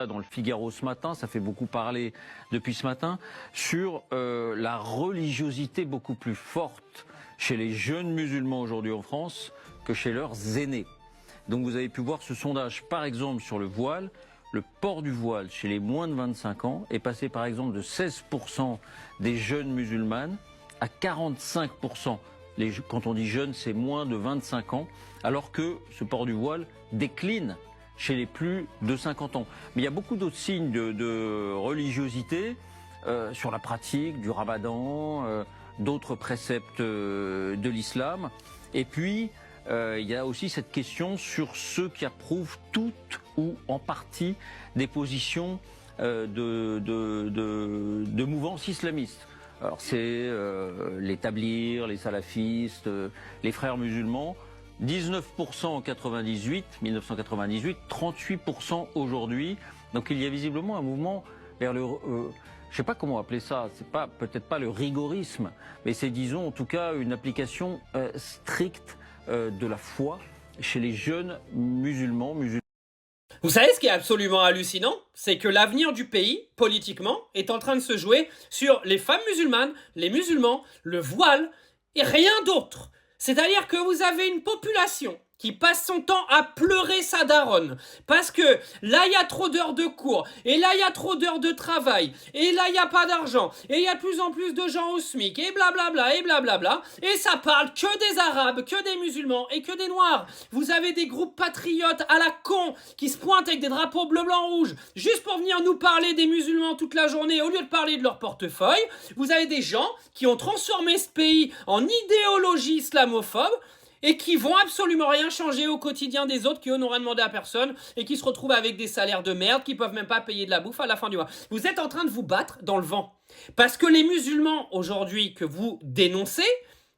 Dans le Figaro ce matin, ça fait beaucoup parler depuis ce matin, sur la religiosité beaucoup plus forte chez les jeunes musulmans aujourd'hui en France que chez leurs aînés. Donc vous avez pu voir ce sondage par exemple sur le voile. Le port du voile chez les moins de 25 ans est passé par exemple de 16% des jeunes musulmanes à 45%. Quand on dit jeunes, c'est moins de 25 ans, alors que ce port du voile décline chez les plus de 50 ans. Mais il y a beaucoup d'autres signes de religiosité sur la pratique du ramadan, d'autres préceptes de l'islam. Et puis, il y a aussi cette question sur ceux qui approuvent toutes ou en partie des positions de mouvances islamistes. Alors c'est les tablirs, les salafistes, les frères musulmans. 19% en 1998, 38% aujourd'hui. Donc il y a visiblement un mouvement vers le... je ne sais pas comment appeler ça, c'est pas peut-être pas le rigorisme, mais c'est disons en tout cas une application stricte de la foi chez les jeunes musulmans. Vous savez ce qui est absolument hallucinant? C'est que l'avenir du pays, politiquement, est en train de se jouer sur les femmes musulmanes, les musulmans, le voile et rien d'autre. C'est-à-dire que vous avez une population qui passe son temps à pleurer sa daronne parce que là il y a trop d'heures de cours et là il y a trop d'heures de travail et là il n'y a pas d'argent et il y a de plus en plus de gens au SMIC et blablabla et blablabla et ça parle que des arabes, que des musulmans et que des noirs. Vous avez des groupes patriotes à la con qui se pointent avec des drapeaux bleu, blanc, rouge juste pour venir nous parler des musulmans toute la journée au lieu de parler de leur portefeuille. Vous avez des gens qui ont transformé ce pays en idéologie islamophobe et qui vont absolument rien changer au quotidien des autres, qui eux n'ont rien demandé à personne, et qui se retrouvent avec des salaires de merde, qui peuvent même pas payer de la bouffe à la fin du mois. Vous êtes en train de vous battre dans le vent. Parce que les musulmans, aujourd'hui, que vous dénoncez,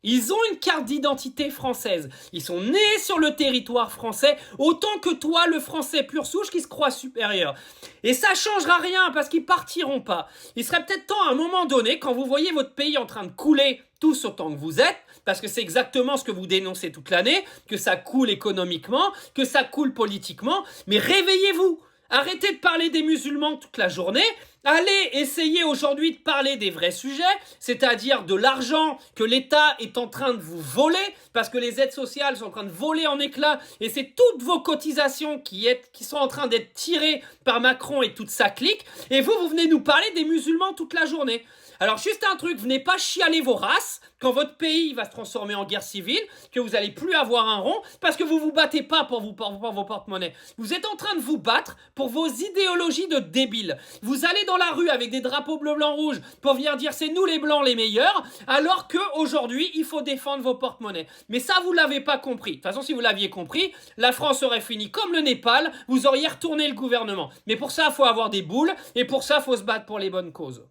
ils ont une carte d'identité française. Ils sont nés sur le territoire français, autant que toi, le français pur souche, qui se croit supérieur. Et ça changera rien, parce qu'ils partiront pas. Il serait peut-être temps, à un moment donné, quand vous voyez votre pays en train de couler, tous autant que vous êtes, parce que c'est exactement ce que vous dénoncez toute l'année, que ça coule économiquement, que ça coule politiquement, mais réveillez-vous. Arrêtez de parler des musulmans toute la journée. Allez essayer aujourd'hui de parler des vrais sujets, c'est-à-dire de l'argent que l'État est en train de vous voler, parce que les aides sociales sont en train de voler en éclats, et c'est toutes vos cotisations qui sont en train d'être tirées par Macron et toute sa clique, et vous venez nous parler des musulmans toute la journée. Alors juste un truc, venez pas chialer vos races quand votre pays va se transformer en guerre civile, que vous allez plus avoir un rond, parce que vous vous battez pas pour vos porte-monnaies. Vous êtes en train de vous battre pour vos idéologies de débiles. Vous allez dans la rue avec des drapeaux bleu, blanc, rouge pour venir dire c'est nous les blancs les meilleurs, alors que aujourd'hui il faut défendre vos porte-monnaies. Mais ça vous l'avez pas compris. De toute façon si vous l'aviez compris, la France aurait fini comme le Népal, vous auriez retourné le gouvernement. Mais pour ça il faut avoir des boules, et pour ça il faut se battre pour les bonnes causes.